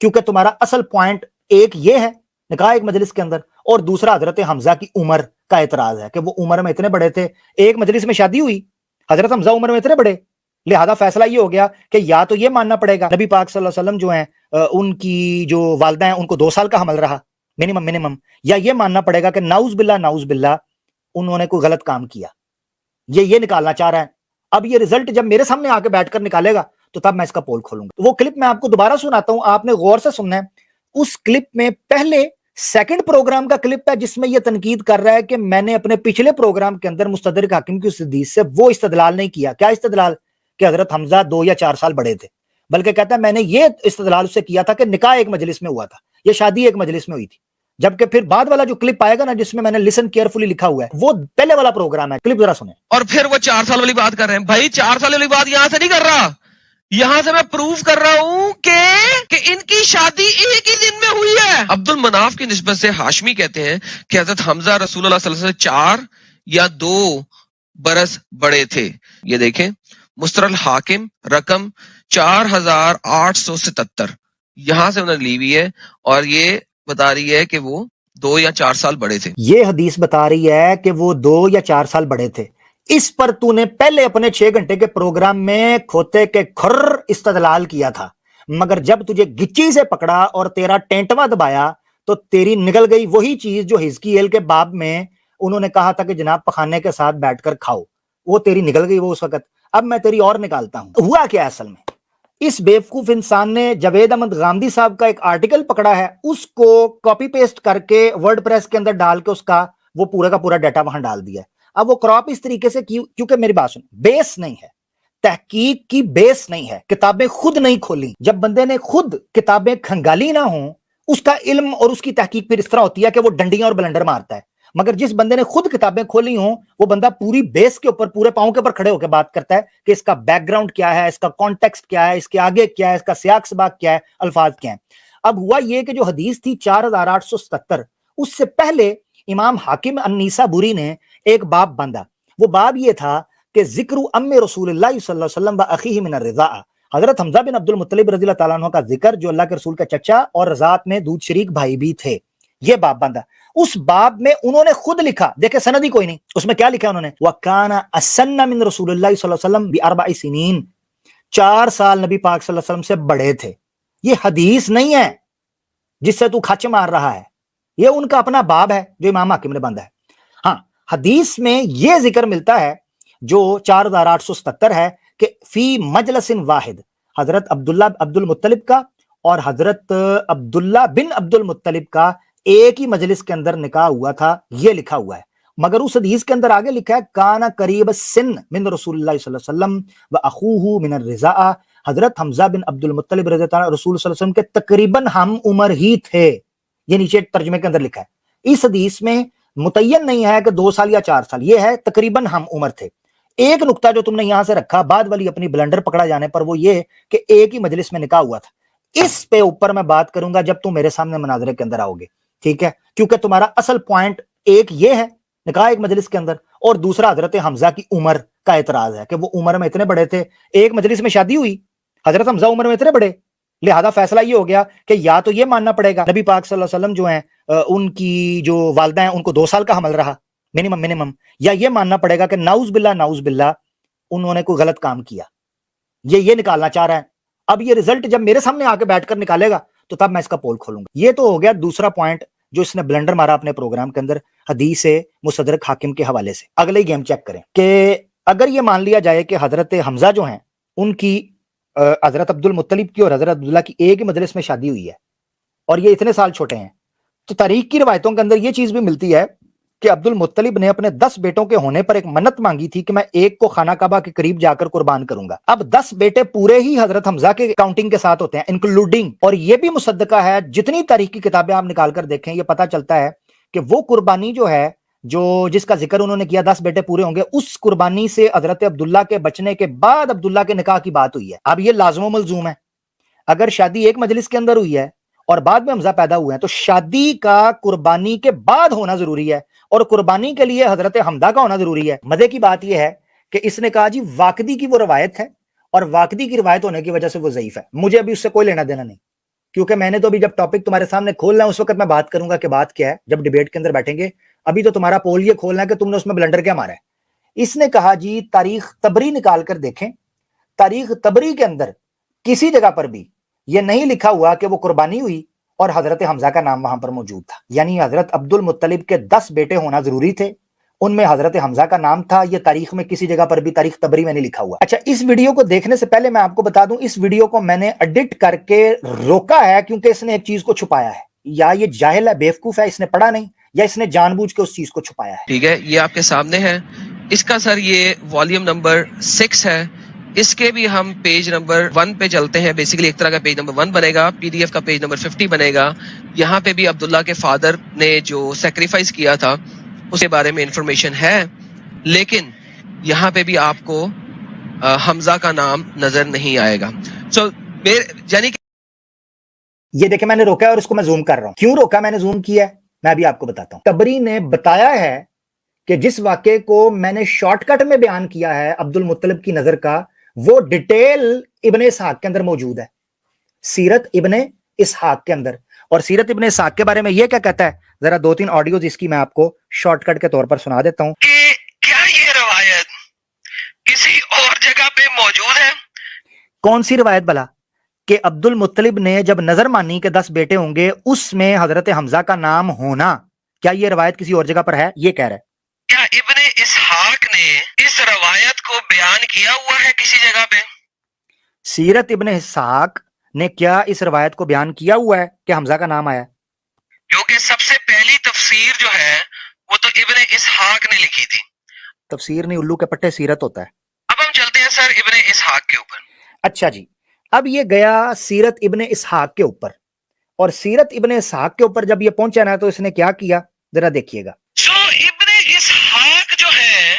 کیونکہ تمہارا اصل پوائنٹ ایک یہ ہے نکاح ایک مجلس کے اندر، اور دوسرا حضرت حمزہ کی عمر کا اعتراض ہے کہ وہ عمر میں اتنے بڑے تھے، ایک مجلس میں شادی ہوئی، حضرت حمزہ عمر میں اتنے بڑے، لہذا فیصلہ یہ ہو گیا کہ یا تو یہ ماننا پڑے گا نبی پاک صلی اللہ علیہ وسلم جو ہیں ان کی جو والدہ ہیں ان کو 2 سال کا حمل رہا منیمم، یا یہ ماننا پڑے گا کہ نعوذ باللہ انہوں نے کوئی غلط کام کیا، یہ نکالنا چاہ رہا ہے۔ اب یہ رزلٹ جب میرے سامنے آ کے بیٹھ کر نکالے گا تو تب میں اس کا پول کھولوں گا۔ وہ کلپ میں آپ کو دوبارہ سناتا ہوں، آپ نے غور سے سننا ہے۔ اس کلپ میں پہلے سیکنڈ پروگرام کا کلپ ہے جس میں یہ تنقید کر رہا ہے کہ میں نے اپنے پچھلے پروگرام کے اندر مستدرک حاکم کی اس حدیث سے وہ استدلال نہیں کیا۔ کیا استدلال؟ کہ حضرت حمزہ 2 یا 4 سال بڑے تھے، بلکہ کہتا ہے میں نے یہ استدلال اس سے کیا تھا کہ نکاح ایک مجلس میں ہوا تھا، یہ شادی ایک مجلس میں ہوئی تھی۔ جبکہ پھر بعد والا جو کلپ آئے گا نا جس میں میں نے لسن کیئرفلی لکھا ہوا ہے وہ پہلے والا پروگرام ہے، کلپ ذرا سنیں۔ اور پھر وہ 4 سال والی بات کر رہے ہیں۔ بھائی 4 سال والی بات یہاں سے نہیں کر رہا، یہاں سے میں پروف کر رہا ہوں کہ ان کی شادی ایک ہی دن میں ہوئی ہے۔ عبد المناف کی نسبت سے ہاشمی کہتے ہیں کہ حضرت حمزہ رسول اللہ صلی اللہ علیہ وسلم سے 4 یا 2 برس بڑے تھے۔ یہ دیکھیں مستر الحاکم رقم 4877 یہاں سے انہوں نے لی ہوئی ہے، اور یہ بتا رہی ہے کہ وہ 2 یا 4 سال بڑے تھے۔ یہ حدیث بتا رہی ہے کہ وہ 2 یا 4 سال بڑے تھے۔ اس پر تو نے پہلے اپنے 6 گھنٹے کے پروگرام میں کھوتے کے کھر استدلال کیا تھا، مگر جب تجھے گچی سے پکڑا اور تیرا ٹینٹوا دبایا تو تیری نکل گئی وہی چیز جو حزقیل کے باب میں انہوں نے کہا تھا کہ جناب پخانے کے ساتھ بیٹھ کر کھاؤ، وہ تیری نکل گئی وہ اس وقت۔ اب میں تیری اور نکالتا ہوں۔ ہوا کیا اصل میں؟ اس بیوقوف انسان نے جاوید احمد غامدی صاحب کا ایک آرٹیکل پکڑا ہے، اس کو کاپی پیسٹ کر کے ورڈ پریس کے اندر ڈال کے اس کا وہ پورا کا پورا ڈیٹا وہاں ڈال دیا ہے۔ اب وہ کراپ اس طریقے سے کیونکہ میری بات سن، بیس نہیں ہے، تحقیق کی بیس نہیں ہے، کتابیں خود نہیں کھولی۔ جب بندے نے خود کتابیں کھنگالی نہ ہوں اس کا علم اور اس کی تحقیق پھر اس طرح ہوتی ہے کہ وہ ڈنڈیاں اور بلنڈر مارتا ہے، مگر جس بندے نے خود کتابیں کھولی ہوں وہ بندہ پوری بیس کے اوپر پورے پاؤں کے اوپر کھڑے ہو کے بات کرتا ہے کہ اس کا بیک گراؤنڈ کیا ہے، اس کا کانٹیکسٹ کیا ہے، اس کے آگے کیا ہے، اس کا سیاق سباق کیا ہے، الفاظ کیا ہیں۔ اب ہوا یہ کہ جو حدیث تھی 4877 اس سے پہلے امام حاکم النیسابوری نے ایک باب باندھا۔ وہ باب یہ تھا کہ ذکر ام رسول اللہ صلی اللہ علیہ وسلم و اخیہ من الرضاعہ، حضرت حمزہ بن عبد المطلب رضی اللہ تعالیٰ عنہ کا ذکر جو اللہ کے رسول کا چچا اور رضاعت میں دودھ شریک بھائی بھی تھے۔ یہ باب باندھا۔ اس باب میں انہوں نے خود لکھا، دیکھیں سند ہی کوئی نہیں، اس میں کیا لکھا انہوں نے؟ وَكَانَ أَسَنَّ مِن رسول اللہ صلی اللہ علیہ وسلم بِأَرْبَعِ سِنِينَ، 4 سال نبی پاک صلی اللہ علیہ وسلم سے بڑے تھے۔ یہ حدیث نہیں ہے جس سے تو کھچ مار رہا ہے، یہ ان کا اپنا باب ہے جو امام حاکم نے باندھا ہے۔ ہاں حدیث میں یہ ذکر ملتا ہے جو 4877 ہے کہ فی مجلس واحد حضرت عبداللہ عبد المطلب کا اور حضرت عبداللہ بن عبد المطلب کا ایک ہی مجلس کے اندر نکاح ہوا تھا، یہ لکھا ہوا ہے۔ مگر اس حدیث کے اندر آگے لکھا ہے کانا قریب السن من رسول اللہ صلی اللہ علیہ وسلم و اخوہ من الرضاعہ، حضرت حمزہ بن عبد المطلب رضی اللہ عنہ رسول صلی اللہ علیہ وسلم کے تقریباً ہم عمر ہی تھے، یہ نیچے ترجمے کے اندر لکھا ہے۔ اس حدیث میں متعین نہیں ہے کہ 2 سال یا 4 سال، یہ ہے تقریباً ہم عمر تھے۔ ایک نقطہ جو تم نے یہاں سے رکھا بعد والی اپنی بلنڈر پکڑا جانے پر وہ یہ کہ ایک ہی مجلس میں نکاح ہوا تھا، اس پہ اوپر میں بات کروں گا جب تم میرے سامنے مناظرے کے اندر آؤ گے، ٹھیک ہے؟ کیونکہ تمہارا اصل پوائنٹ ایک یہ ہے نکاح ایک مجلس کے اندر، اور دوسرا حضرت حمزہ کی عمر کا اعتراض ہے کہ وہ عمر میں اتنے بڑے تھے، ایک مجلس میں شادی ہوئی، حضرت حمزہ عمر میں اتنے بڑے، لہذا فیصلہ یہ ہو گیا کہ یا تو یہ ماننا پڑے گا نبی پاک صلی اللہ علیہ وسلم جو ہیں ان کی جو والدہ ہیں ان کو 2 سال کا حمل رہا منیمم، یا یہ ماننا پڑے گا کہ نعوذ باللہ انہوں نے کوئی غلط کام کیا، یہ نکالنا چاہ رہا ہے۔ اب یہ رزلٹ جب میرے سامنے آ کے بیٹھ کر نکالے گا تو تب میں اس کا پول کھولوں گا۔ یہ تو ہو گیا دوسرا پوائنٹ جو اس نے بلنڈر مارا اپنے پروگرام کے اندر حدیث مستدرک حاکم کے حوالے سے۔ اگلے ہی گیم چیک کریں کہ اگر یہ مان لیا جائے کہ حضرت حمزہ جو ہیں ان کی حضرت عبد المطلب کی اور حضرت عبداللہ کی ایک ہی مجلس میں شادی ہوئی ہے اور یہ اتنے سال چھوٹے ہیں، تو تاریخ کی روایتوں کے اندر یہ چیز بھی ملتی ہے کہ عبد المطلب نے اپنے 10 بیٹوں کے ہونے پر ایک منت مانگی تھی کہ میں ایک کو خانہ کعبہ کے قریب جا کر قربان کروں گا۔ اب 10 بیٹے پورے ہی حضرت حمزہ کے کاؤنٹنگ کے ساتھ ہوتے ہیں انکلوڈنگ، اور یہ بھی مصدقہ ہے، جتنی تاریخ کی کتابیں آپ نکال کر دیکھیں یہ پتہ چلتا ہے کہ وہ قربانی جو ہے جس کا ذکر انہوں نے کیا 10 بیٹے پورے ہوں گے، اس قربانی سے حضرت عبداللہ کے بچنے کے بعد عبداللہ کے نکاح کی بات ہوئی ہے۔ اب یہ لازم و ملزوم ہے، اگر شادی ایک مجلس کے اندر ہوئی ہے اور بعد میں حمزہ پیدا ہوئے ہیں تو شادی کا قربانی کے بعد ہونا ضروری ہے، اور قربانی کے لیے حضرت حمزہ کا ہونا ضروری ہے۔ مزے کی بات یہ ہے کہ اس نے کہا جی واقدی کی وہ روایت ہے، اور واقدی کی روایت ہونے کی وجہ سے وہ ضعیف ہے، مجھے ابھی اس سے کوئی لینا دینا نہیں، کیونکہ میں نے تو ابھی جب ٹاپک تمہارے سامنے کھولنا ہے اس وقت میں بات کروں گا کہ بات کیا ہے جب ڈیبیٹ کے اندر بیٹھیں گے. ابھی تو تمہارا پول یہ کھولنا ہے کہ تم نے اس میں بلنڈر کیا مارا ہے. اس نے کہا جی تاریخ تبری نکال کر دیکھیں, تاریخ تبری کے اندر کسی جگہ پر بھی یہ نہیں لکھا ہوا کہ وہ قربانی ہوئی اور حضرت حمزہ کا نام وہاں پر موجود تھا. یعنی حضرت عبد المطلب کے 10 بیٹے ہونا ضروری تھے, ان میں حضرت حمزہ کا نام تھا. یہ تاریخ میں کسی جگہ پر بھی تاریخ تبری میں نہیں لکھا ہوا. اچھا, اس ویڈیو کو دیکھنے سے پہلے میں آپ کو بتا دوں, اس ویڈیو کو میں نے ایڈٹ کر کے روکا ہے کیونکہ اس نے ایک چیز کو چھپایا ہے. یا یہ جاہل ہے, بیوقوف ہے, اس نے پڑھا نہیں, یا اس نے جان بوجھ کے اس چیز کو چھپایا ہے. ٹھیک ہے, یہ آپ کے سامنے ہے. اس کا سر یہ والیوم نمبر 6 ہے. اس کے بھی ہم پیج نمبر 1 پہ چلتے ہیں. بیسیکلی ایک طرح کا پیج نمبر 1 بنے گا, پی ڈی ایف کا پیج نمبر 50 بنے گا. یہاں پہ بھی عبداللہ کے فادر نے جو سیکریفائس کیا تھا اس کے بارے میں انفارمیشن ہے, لیکن یہاں پہ بھی آپ کو حمزہ کا نام نظر نہیں آئے گا. سو یعنی یہ دیکھیں میں نے روکا ہے اور اس کو میں زوم کر رہا ہوں. کیوں روکا, میں نے زوم کیا ہے, میں بھی آپ کو بتاتا ہوں. تبری نے بتایا ہے کہ جس واقعے کو میں نے شارٹ کٹ میں بیان کیا ہے عبد المطلب کی نظر کا, وہ ڈیٹیل ابن اسحاق کے اندر موجود ہے, سیرت ابن اسحاق کے اندر. اور سیرت ابن اسحاق کے بارے میں یہ کیا کہتا ہے, ذرا 2-3 آڈیوز اس کی میں آپ کو شارٹ کٹ کے طور پر سنا دیتا ہوں. کہ کیا یہ روایت کسی اور جگہ پہ موجود ہے؟ کون سی روایت بلا؟ کہ عبد المطلب نے جب نظر مانی کہ 10 بیٹے ہوں گے, اس میں حضرت حمزہ کا نام ہونا, کیا یہ روایت کسی اور جگہ پر ہے؟ یہ کہہ رہا ہے. کیا ابن اسحاق نے اس روایت کو بیان کیا ہوا ہے کسی جگہ پہ؟ سیرت ابن اسحاق نے کیا اس روایت کو بیان کیا ہوا ہے کہ حمزہ کا نام آیا؟ کیونکہ سب سے پہلی تفسیر جو ہے وہ تو ابن اسحاق نے لکھی تھی. تفسیر نہیں, الو کے پٹے سیرت ہوتا ہے. اب ہم چلتے ہیں سر ابن اسحاق کے اوپر. اچھا جی, اب یہ گیا سیرت ابن اسحاق کے اوپر, اور سیرت ابن اسحاق کے اوپر جب یہ پہنچا نا تو اس نے کیا کیا, ذرا دیکھیے گا. جو ابن اسحاق جو ہے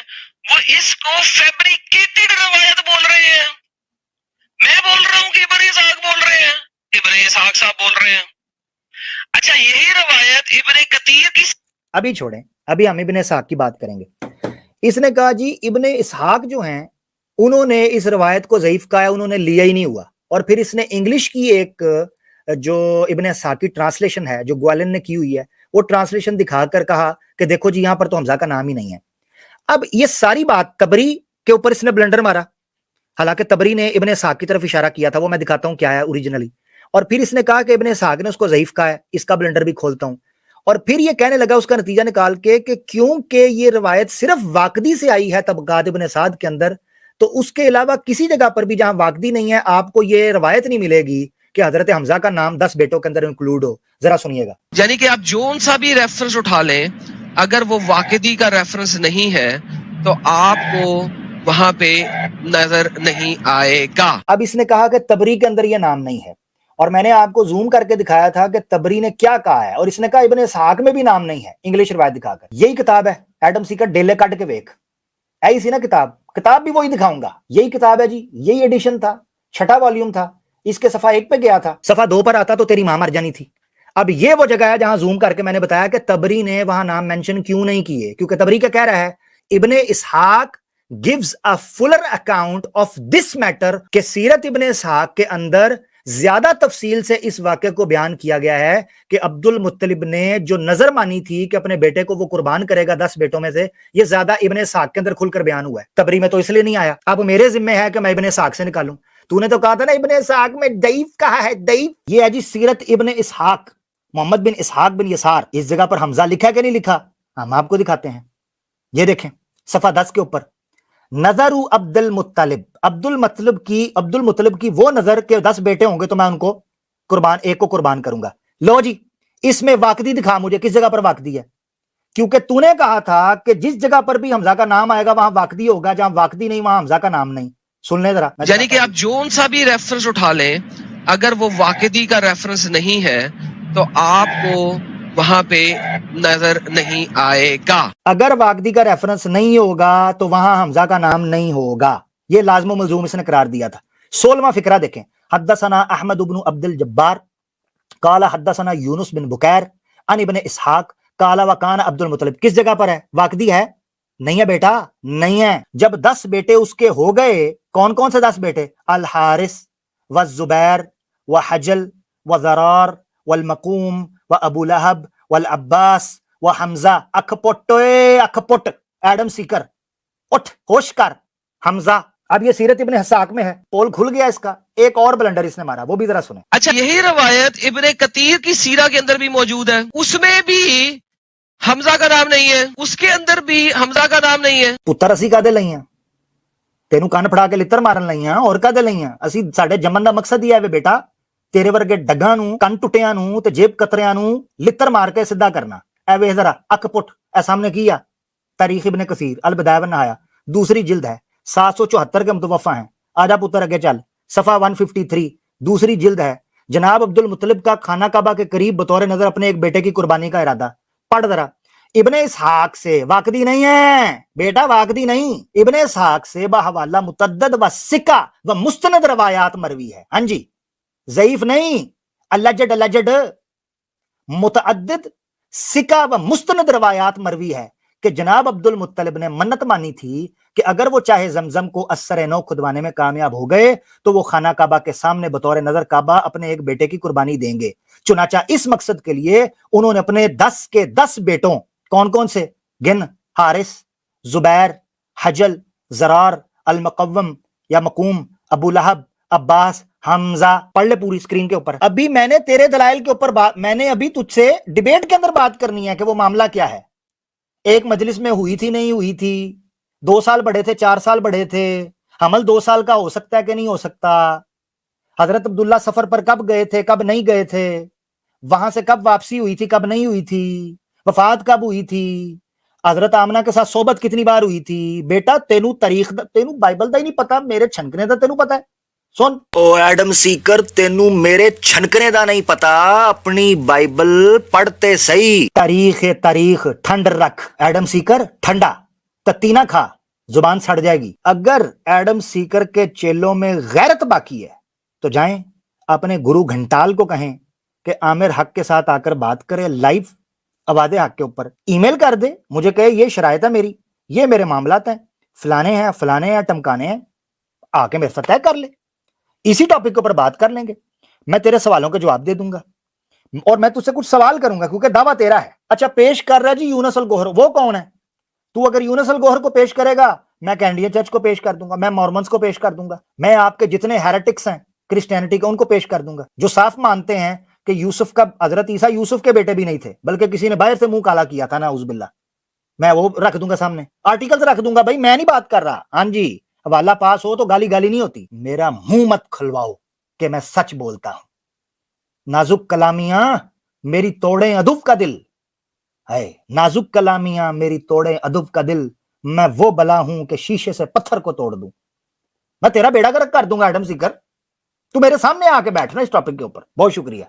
وہ اس کو فیبریکیٹڈ روایت بول رہے ہیں. میں بول رہا ہوں کہ ابن اسحاق بول رہے ہیں, ابن اسحاق صاحب بول رہے ہیں. اچھا, یہی روایت ابن کثیر کی. ابھی چھوڑیں, ابھی ہم ابن اسحاق کی بات کریں گے. اس نے کہا جی ابن اسحاق جو ہیں انہوں نے اس روایت کو ضعیف کہا ہے, انہوں نے لیا ہی نہیں ہوا. اور پھر اس نے انگلش کی ایک جو ابن اسحاق کی ٹرانسلیشن ہے جو گوالن نے کی ہوئی ہے, وہ ٹرانسلیشن دکھا کر کہا کہ دیکھو جی یہاں پر تو حمزہ کا نام ہی نہیں ہے. اب یہ ساری بات تبری کے اوپر اس نے بلنڈر مارا, حالانکہ تبری نے ابن اسحاق کی طرف اشارہ کیا تھا, وہ میں دکھاتا ہوں کیا ہے اوریجنلی. اور پھر اس نے کہا کہ ابن اسحاق نے اس کو ضعیف کہا ہے, اس کا بلنڈر بھی کھولتا ہوں. اور پھر یہ کہنے لگا اس کا نتیجہ نکال کے کہ کیونکہ یہ روایت صرف واقدی سے آئی ہے طبقات ابن سعد کے اندر, تو اس کے علاوہ کسی جگہ پر بھی جہاں واقدی نہیں ہے آپ کو یہ روایت نہیں ملے گی کہ حضرت حمزہ کا نام 10 بیٹوں کے اندر انکلوڈ ہو. ذرا سنیے گا. یعنی کہ آپ جون سا بھی ریفرنس اٹھا لیں, اگر وہ واقعی کا ریفرنس نہیں ہے تو آپ کو وہاں پہ نظر نہیں آئے گا. اب اس نے کہا کہ تبری کے اندر یہ نام نہیں ہے, اور میں نے آپ کو زوم کر کے دکھایا تھا کہ تبری نے کیا کہا ہے, اور اس نے کہا ابن اسحاق میں بھی نام نہیں ہے, انگلش روایت دکھا کر. یہی کتاب ہے ایڈم سیکر, ڈیلے کٹ کے ویک, ایسی سی نا کتاب بھی وہی دکھاؤں گا. یہی کتاب ہے جی, یہی ایڈیشن تھا, 6واں والیوم تھا. اس کے صفحہ 1 پہ گیا تھا, صفحہ 2 پر آتا تو تیری ماں مر جانی تھی. اب یہ وہ جگہ ہے جہاں زوم کر کے میں نے بتایا کہ تبری نے وہاں نام مینشن کیوں نہیں کیے, کیونکہ تبری کیا کہہ رہا ہے, ابن اسحاق gives a fuller account of this matter کہ سیرت ابن اسحاق کے اندر زیادہ تفصیل سے اس واقعے کو بیان کیا گیا ہے کہ عبد المطلب نے جو نظر مانی تھی کہ اپنے بیٹے کو وہ قربان کرے گا 10 بیٹوں میں سے, یہ زیادہ ابن اسحاق کے اندر کھل کر بیان ہوا ہے. تبری میں تو اس لیے نہیں آیا. اب میرے ذمہ ہے کہ میں ابن اسحاق سے نکالوں. تو نے تو کہا تھا نا ابن اسحاق میں ضعیف کہا ہے, ضعیف. یہ ہے جی سیرت ابن اسحاق, محمد بن اسحاق بن یسار. اس جگہ پر حمزہ لکھا ہے کہ نہیں لکھا, ہم آپ کو دکھاتے ہیں. یہ دیکھیں صفحہ 10 کے اوپر, نظر عبد المطلب, عبد المطلب کی وہ نظر کہ 10 بیٹے ہوں گے تو میں ان کو ایک کو قربان کروں گا. لو جی, اس میں واقعی دکھا مجھے کس جگہ پر واقعی ہے, کیونکہ تو نے کہا تھا کہ جس جگہ پر بھی حمزہ کا نام آئے گا وہاں واقعی ہوگا, جہاں واقعی نہیں وہاں حمزہ کا نام نہیں. سن لیں ذرا. یعنی کہ آپ جون سا بھی ریفرنس اٹھا لیں, اگر وہ واقعی کا ریفرنس نہیں ہے تو آپ کو وہاں پہ نظر نہیں آئے گا. اگر واقعی کا ریفرنس نہیں ہوگا تو وہاں حمزہ کا نام نہیں ہوگا. یہ لازم و ملزوم اس نے قرار دیا تھا. 16واں فقرہ دیکھیں. حدثنا احمد بن عبد الجبار قال حدثنا یونس بن بکیر عن ابن اسحاق قال وکان عبد المطلب. کس جگہ پر ہے, واقعی ہے نہیں ہے بیٹا, نہیں ہے. جب 10 بیٹے اس کے ہو گئے, کون کون سے 10 بیٹے, الحارث والزبیر وحجل و ضرار والمقوم و ابو لہب والعباس و حمزہ. اکھ پٹ ایڈم سیکر اٹھ ہوش کر. حمزہ اب یہ سیرت ابن حساق میں ہے, پول کھل گیا اس کا. ایک اور بلنڈر اس نے مارا, وہ بھی ذرا سنیں. اچھا یہی روایت ابن کثیر کی سیرہ کے اندر بھی موجود ہے, اس میں بھی حمزہ کا نام نہیں ہے, اس کے اندر بھی حمزہ کا نام نہیں ہے. ਪੁੱਤਰ ਅਸੀਂ ਕਾਦੇ ਲਈ ਆ? ਤੈਨੂੰ ਕੰਨ ਫੜਾ ਕੇ ਲਿੱਤਰ ਮਾਰਨ ਲਈ ਆ, ਹੋਰ ਕਾਦੇ ਲਈ ਆ? ਅਸੀਂ ਸਾਡੇ ਜੰਮਣ ਦਾ ਮਕਸਦ ਹੀ ਹੈ ਵੇ ਬੇਟਾ, ਤੇਰੇ ਵਰਗੇ ਡੱਗਾਂ ਨੂੰ, ਕੰਨ ਟੁੱਟਿਆਂ ਨੂੰ ਤੇ ਜੇਬ ਕਤਰਿਆਂ ਨੂੰ ਲਿੱਤਰ ਮਾਰ ਕੇ ਸਿੱਧਾ ਕਰਨਾ. ਐ ਵੇਖ ਜ਼ਰਾ ਅੱਖ ਪੁੱਟ, ਐ ਸਾਹਮਣੇ ਕੀ ਆ? ਤਾਰੀਖ ਇਬਨ ਕਸੀਰ البدایہ والنہایہ دوسری جلد ہے, 774 کے متوفا ہیں. آجا پتر اگے چل, صفحہ 153 دوسری جلد ہے. جناب عبد المطلب کا خانہ کعبہ کے قریب بطور نظر اپنے ایک بیٹے کی قربانی کا ارادہ. پڑھ ذرا. ابن اسحاق سے واقعی نہیں ہے بیٹا, واقعی نہیں, ابن اسحاق سے بحوالہ متعدد و سکہ و مستند روایات مروی ہے. ہاں جی, ضعیف نہیں, الجڈ متعدد سکہ و مستند روایات مروی ہے کہ جناب عبد المطلب نے منت مانی تھی کہ اگر وہ چاہے زمزم کو اثر نو کھدوانے میں کامیاب ہو گئے تو وہ خانہ کعبہ کے سامنے بطور نظر کعبہ اپنے ایک بیٹے کی قربانی دیں گے. چنانچہ اس مقصد کے لیے انہوں نے اپنے 10 کے 10 بیٹوں, کون کون سے گن, حارث, زبیر, حجل, زرار, المقوم یا مقوم, ابو لہب, عباس, حمزہ. پڑھ لے پوری اسکرین کے اوپر. ابھی میں نے تیرے دلائل کے اوپر بات, میں نے ابھی تجھ سے ڈیبیٹ کے اندر بات کرنی ہے کہ وہ معاملہ کیا ہے. ایک مجلس میں ہوئی تھی نہیں ہوئی تھی, 2 سال بڑے تھے 4 سال بڑے تھے, حمل 2 سال کا ہو سکتا ہے کہ نہیں ہو سکتا, حضرت عبداللہ سفر پر کب گئے تھے کب نہیں گئے تھے, وہاں سے کب واپسی ہوئی تھی کب نہیں ہوئی تھی, وفات کب ہوئی تھی, حضرت آمنہ کے ساتھ صحبت کتنی بار ہوئی تھی. بیٹا تینوں تاریخ دا, تینوں بائبل دا ہی نہیں پتا, میرے چھنکنے دا تینوں پتا ہے. سن او ایڈم سیکر, تینوں میرے چھنکنے دا نہیں پتا, اپنی بائبل پڑھتے صحیح. تاریخ ٹھنڈ رکھ ایڈم سیکر, ٹھنڈا تتی نہ کھا, زبان سڑ جائے گی. اگر ایڈم سیکر کے چیلوں میں غیرت باقی ہے تو جائیں اپنے گرو گھنٹال کو کہیں کہ عامر حق کے ساتھ آ کر بات کرے لائیو آباد حق کے اوپر, ای میل کر دے, مجھے کہے یہ شرائط ہے میری, یہ میرے معاملات ہیں, فلانے ہیں ٹمکانے ہیں, آ کے میرے ساتھ طے کر لے, اسی ٹاپک کے اوپر بات کر لیں گے. میں تیرے سوالوں کے جواب دے دوں گا اور میں تجھ سے کچھ سوال کروں گا کیونکہ دعویٰ تیرا ہے. اچھا پیش کر رہا جی یونس الگوہر, وہ کون ہے؟ تو اگر یونس الگوہر کو پیش کرے گا میں کینڈین چرچ کو پیش کر دوں گا, میں مورمنز کو پیش کر دوں گا, میں آپ کے جتنے ہیریٹکس ہیں کرسچینٹی کے ان کو پیش کر دوں گا, جو صاف مانتے ہیں کہ یوسف کا, حضرت عیسیٰ یوسف کے بیٹے بھی نہیں تھے بلکہ کسی نے باہر سے منہ کالا کیا تھا, نعوذ باللہ. میں وہ رکھ دوں گا سامنے, آرٹیکلز رکھ دوں گا بھائی, میں نہیں بات کر رہا. ہاں جی, حوالہ پاس ہو تو گالی نہیں ہوتی. میرا منہ مت کھلواؤ کہ میں سچ بولتا ہوں. نازک کلامیاں میری توڑیں ادب کا دل ہے, نازک کلامیاں میری توڑیں ادب کا دل, میں وہ بلا ہوں کہ شیشے سے پتھر کو توڑ دوں. میں تیرا بیڑا گرک کر دوں گا ایڈم سیکر, تو میرے سامنے آ کے بیٹھنا اس ٹاپک کے اوپر. بہت شکریہ.